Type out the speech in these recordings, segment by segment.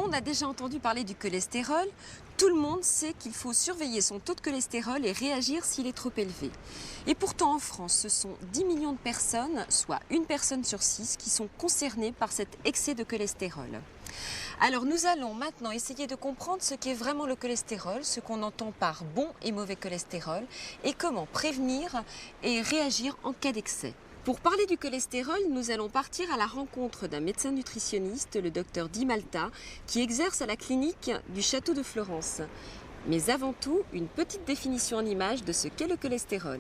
monde a déjà entendu parler du cholestérol. Tout le monde sait qu'il faut surveiller son taux de cholestérol et réagir s'il est trop élevé. Et pourtant en France, ce sont 10 millions de personnes, soit une personne sur 6, qui sont concernées par cet excès de cholestérol. Alors nous allons maintenant essayer de comprendre ce qu'est vraiment le cholestérol, ce qu'on entend par bon et mauvais cholestérol, et comment prévenir et réagir en cas d'excès. Pour parler du cholestérol, nous allons partir à la rencontre d'un médecin nutritionniste, le docteur Di Malta, qui exerce à la clinique du Château de Florence. Mais avant tout, une petite définition en images de ce qu'est le cholestérol.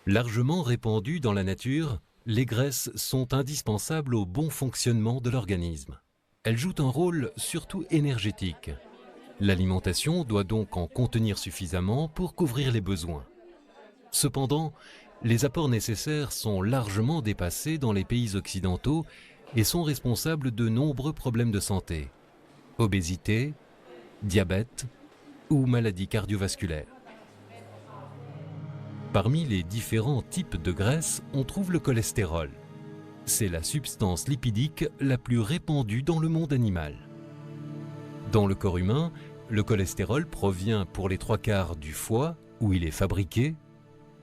Largement répandues dans la nature, les graisses sont indispensables au bon fonctionnement de l'organisme. Elles jouent un rôle surtout énergétique. L'alimentation doit donc en contenir suffisamment pour couvrir les besoins. Cependant, les apports nécessaires sont largement dépassés dans les pays occidentaux et sont responsables de nombreux problèmes de santé, obésité, diabète ou maladies cardiovasculaires. Parmi les différents types de graisses, on trouve le cholestérol. C'est la substance lipidique la plus répandue dans le monde animal. Dans le corps humain, le cholestérol provient pour les 3/4 du foie, où il est fabriqué,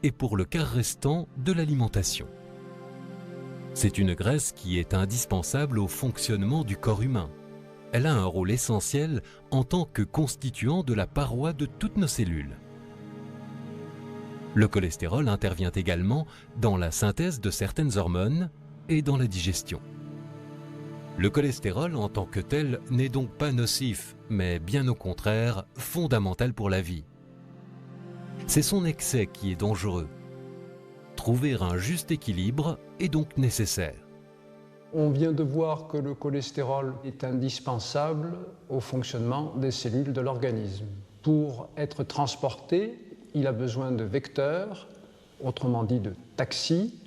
et pour le quart restant de l'alimentation. C'est une graisse qui est indispensable au fonctionnement du corps humain. Elle a un rôle essentiel en tant que constituant de la paroi de toutes nos cellules. Le cholestérol intervient également dans la synthèse de certaines hormones et dans la digestion. Le cholestérol en tant que tel n'est donc pas nocif, mais bien au contraire fondamental pour la vie. C'est son excès qui est dangereux. Trouver un juste équilibre est donc nécessaire. On vient de voir que le cholestérol est indispensable au fonctionnement des cellules de l'organisme. Pour être transporté, il a besoin de vecteurs, autrement dit de taxis,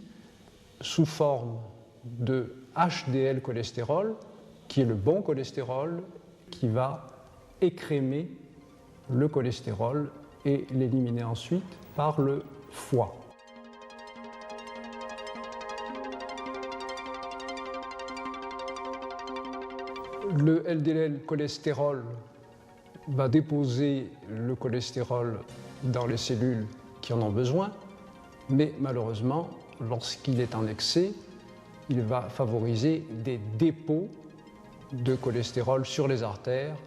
sous forme de HDL cholestérol, qui est le bon cholestérol, qui va écrémer le cholestérol et l'éliminer ensuite par le foie. Le LDL cholestérol va déposer le cholestérol dans les cellules qui en ont besoin, mais malheureusement, lorsqu'il est en excès, il va favoriser des dépôts de cholestérol sur les artères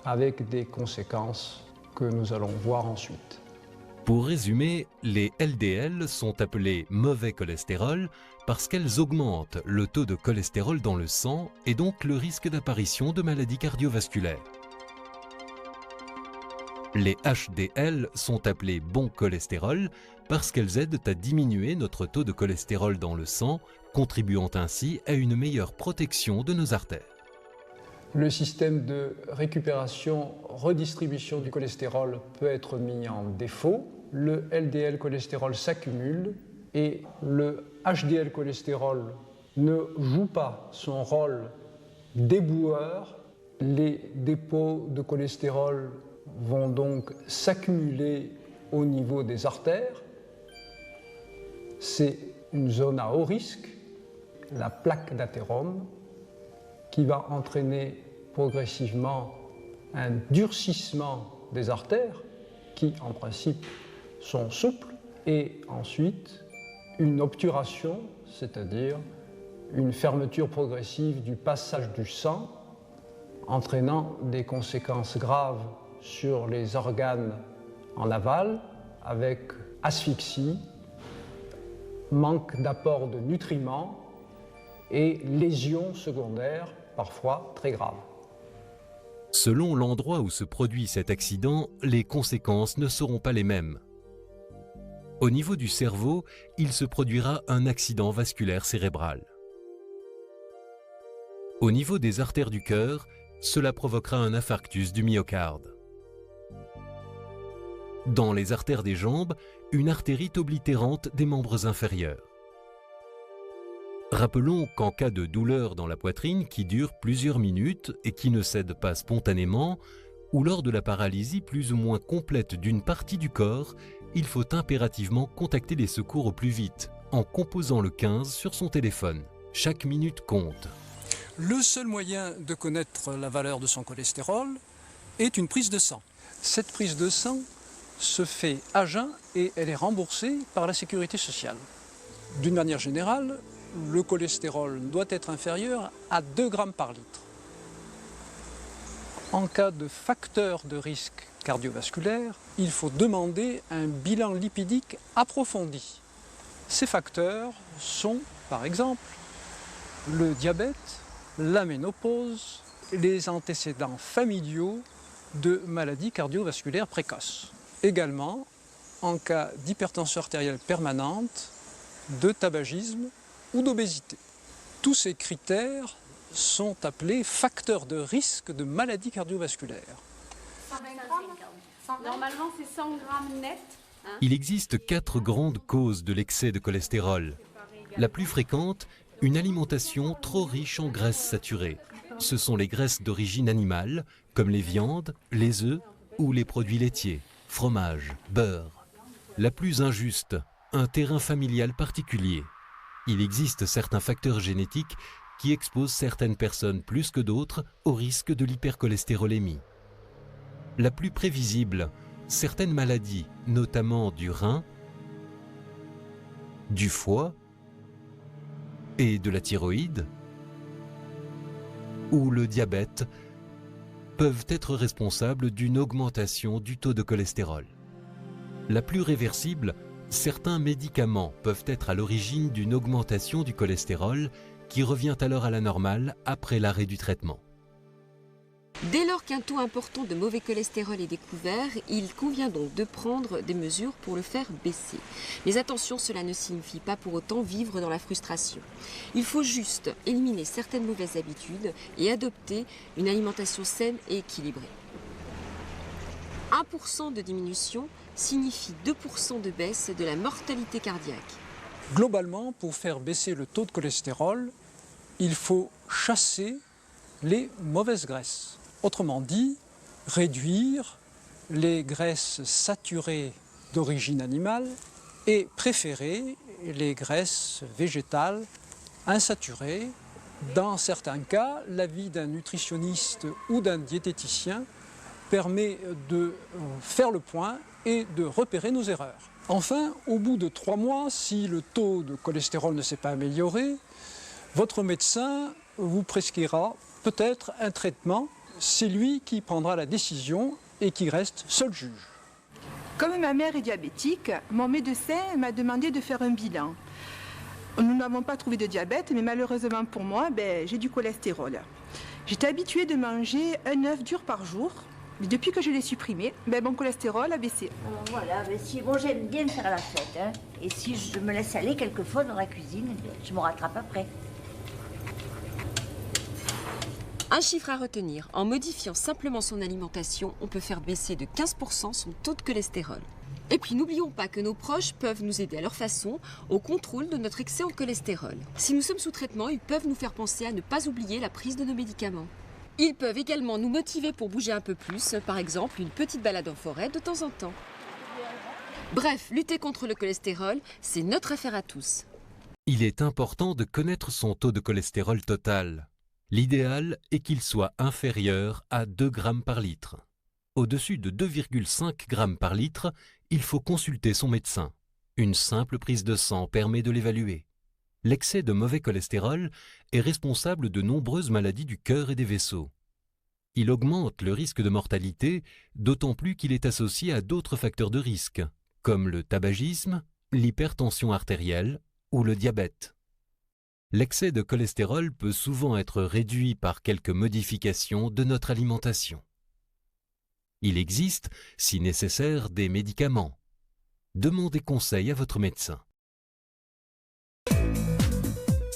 avec des conséquences que nous allons voir ensuite. Pour résumer, les LDL sont appelés mauvais cholestérol parce qu'elles augmentent le taux de cholestérol dans le sang et donc le risque d'apparition de maladies cardiovasculaires. Les HDL sont appelés bons cholestérol parce qu'elles aident à diminuer notre taux de cholestérol dans le sang, contribuant ainsi à une meilleure protection de nos artères. Le système de récupération-redistribution du cholestérol peut être mis en défaut. Le LDL cholestérol s'accumule et le HDL cholestérol ne joue pas son rôle d'éboueur. Les dépôts de cholestérol vont donc s'accumuler au niveau des artères. C'est une zone à haut risque, la plaque d'athérome, qui va entraîner progressivement un durcissement des artères, qui en principe sont souples, et ensuite une obturation, c'est-à-dire une fermeture progressive du passage du sang, entraînant des conséquences graves sur les organes en aval, avec asphyxie, manque d'apport de nutriments et lésions secondaires, parfois très graves. Selon l'endroit où se produit cet accident, les conséquences ne seront pas les mêmes. Au niveau du cerveau, il se produira un accident vasculaire cérébral. Au niveau des artères du cœur, cela provoquera un infarctus du myocarde. Dans les artères des jambes, une artérite oblitérante des membres inférieurs. Rappelons qu'en cas de douleur dans la poitrine qui dure plusieurs minutes et qui ne cède pas spontanément, ou lors de la paralysie plus ou moins complète d'une partie du corps, il faut impérativement contacter les secours au plus vite, en composant le 15 sur son téléphone. Chaque minute compte. Le seul moyen de connaître la valeur de son cholestérol est une prise de sang. Cette prise de sang se fait à jeun et elle est remboursée par la sécurité sociale. D'une manière générale, le cholestérol doit être inférieur à 2 grammes par litre. En cas de facteur de risque cardiovasculaire, il faut demander un bilan lipidique approfondi. Ces facteurs sont, par exemple, le diabète, la ménopause, les antécédents familiaux de maladies cardiovasculaires précoces. Également, en cas d'hypertension artérielle permanente, de tabagisme ou d'obésité. Tous ces critères sont appelés facteurs de risque de maladies cardiovasculaires. 120 grammes. Normalement, c'est 100 grammes net. Il existe 4 grandes causes de l'excès de cholestérol. La plus fréquente, une alimentation trop riche en graisses saturées. Ce sont les graisses d'origine animale, comme les viandes, les œufs ou les produits laitiers, fromage, beurre. La plus injuste, un terrain familial particulier. Il existe certains facteurs génétiques qui exposent certaines personnes plus que d'autres au risque de l'hypercholestérolémie. La plus prévisible, certaines maladies, notamment du rein, du foie et de la thyroïde, ou le diabète, peuvent être responsables d'une augmentation du taux de cholestérol. La plus réversible, certains médicaments peuvent être à l'origine d'une augmentation du cholestérol qui revient alors à la normale après l'arrêt du traitement. Dès lors qu'un taux important de mauvais cholestérol est découvert, il convient donc de prendre des mesures pour le faire baisser. Mais attention, cela ne signifie pas pour autant vivre dans la frustration. Il faut juste éliminer certaines mauvaises habitudes et adopter une alimentation saine et équilibrée. 1% de diminution signifie 2% de baisse de la mortalité cardiaque. Globalement, pour faire baisser le taux de cholestérol, il faut chasser les mauvaises graisses. Autrement dit, réduire les graisses saturées d'origine animale et préférer les graisses végétales insaturées. Dans certains cas, l'avis d'un nutritionniste ou d'un diététicien permet de faire le point et de repérer nos erreurs. Enfin, au bout de 3 mois, si le taux de cholestérol ne s'est pas amélioré, votre médecin vous prescrira peut-être un traitement. C'est lui qui prendra la décision et qui reste seul juge. Comme ma mère est diabétique, mon médecin m'a demandé de faire un bilan. Nous n'avons pas trouvé de diabète, mais malheureusement pour moi, j'ai du cholestérol. J'étais habituée de manger un œuf dur par jour. Mais depuis que je l'ai supprimé, mon cholestérol a baissé. Voilà, bon, j'aime bien faire la fête. Hein. Et si je me laisse aller quelquefois dans la cuisine, je me rattrape après. Un chiffre à retenir, en modifiant simplement son alimentation, on peut faire baisser de 15% son taux de cholestérol. Et puis n'oublions pas que nos proches peuvent nous aider à leur façon au contrôle de notre excès en cholestérol. Si nous sommes sous traitement, ils peuvent nous faire penser à ne pas oublier la prise de nos médicaments. Ils peuvent également nous motiver pour bouger un peu plus, par exemple une petite balade en forêt de temps en temps. Bref, lutter contre le cholestérol, c'est notre affaire à tous. Il est important de connaître son taux de cholestérol total. L'idéal est qu'il soit inférieur à 2 grammes par litre. Au-dessus de 2,5 grammes par litre, il faut consulter son médecin. Une simple prise de sang permet de l'évaluer. L'excès de mauvais cholestérol est responsable de nombreuses maladies du cœur et des vaisseaux. Il augmente le risque de mortalité, d'autant plus qu'il est associé à d'autres facteurs de risque, comme le tabagisme, l'hypertension artérielle ou le diabète. L'excès de cholestérol peut souvent être réduit par quelques modifications de notre alimentation. Il existe, si nécessaire, des médicaments. Demandez conseil à votre médecin.